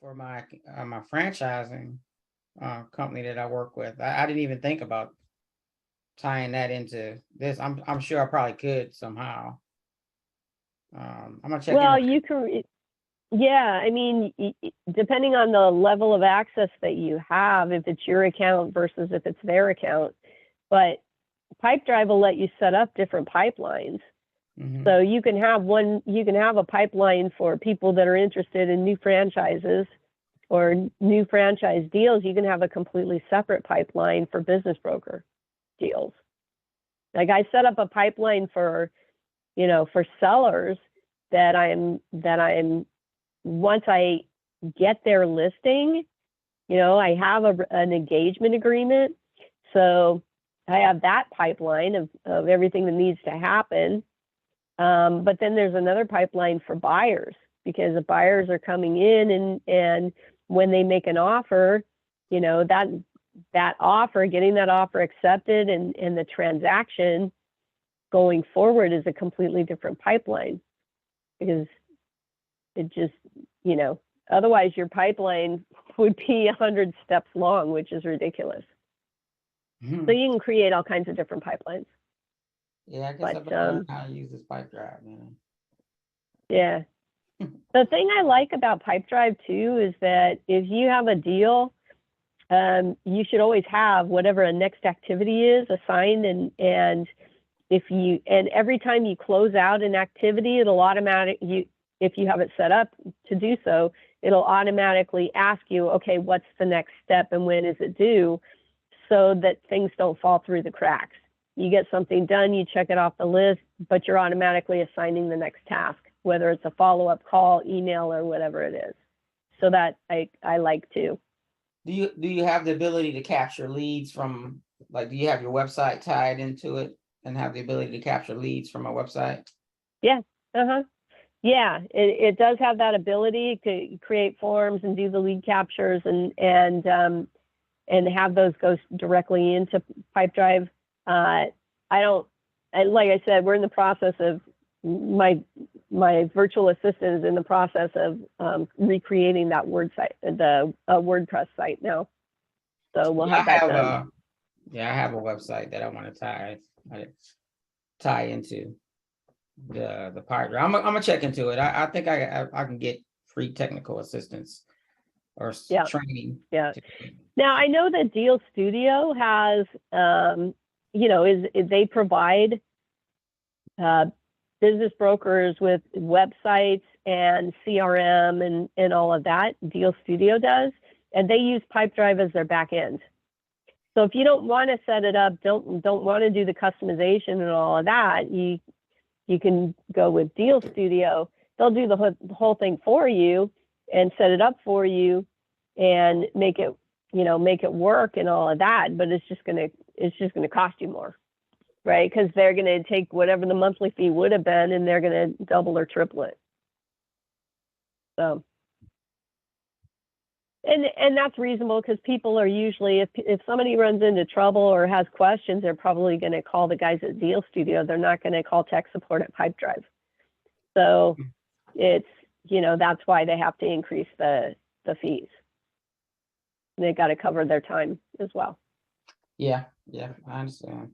for my franchising company that I work with. I didn't even think about tying that into this. I'm sure I probably could somehow. I'm gonna check Well, in. you can, yeah, I mean, depending on the level of access that you have, if it's your account versus if it's their account, but Pipedrive will let you set up different pipelines. Mhm. So you can have a pipeline for people that are interested in new franchises or new franchise deals. You can have a completely separate pipeline for business broker deals. Like I set up a pipeline for, for sellers that I'm once I get their listing, I have an engagement agreement. So I have that pipeline of everything that needs to happen. But then there's another pipeline for buyers, because the buyers are coming in and when they make an offer, that offer, getting that offer accepted and the transaction going forward is a completely different pipeline, because it just, otherwise your pipeline would be 100 steps long, which is ridiculous. Mhm. So you can create all kinds of different pipelines. Yeah, I guess But, I've learned how to use this Pipedrive, man. Yeah. The thing I like about Pipedrive too is that if you have a deal, you should always have whatever a next activity is assigned, and every time you close out an activity, if you have it set up to do so, it'll automatically ask you, okay, what's the next step and when is it due, so that things don't fall through the cracks. You get something done, you check it off the list, but you're automatically assigning the next task, whether it's a follow-up call, email, or whatever it is. So that I like too. Do you have the ability to capture leads from, like, do you have your website tied into it and have the ability to capture leads from a website? Yeah. Yeah, it does have that ability to create forms and do the lead captures and have those go directly into Pipedrive. Like I said, we're in the process of my virtual assistant is in the process of recreating that WordPress site now. So we'll have that done. I have a website that I want to tie into the Pipedrive. I'm gonna check into it. I think I can get free technical assistance or training. Yeah. Now I know that Deal Studio has, they provide business brokers with websites and CRM and all of that. Deal Studio does, and they use Pipedrive as their back end. So if you don't want to set it up, don't want to do the customization and all of that, you can go with Deal Studio. They'll do the whole thing for you and set it up for you and make it work and all of that. But it's just gonna cost you more, right? Because they're gonna take whatever the monthly fee would have been and they're gonna double or triple it. So, and that's reasonable, because people are usually, if somebody runs into trouble or has questions, they're probably going to call the guys at Deal Studio. They're not going to call tech support at Pipedrive. So it's, that's why they have to increase the fees. They got to cover their time as well. Yeah, I understand.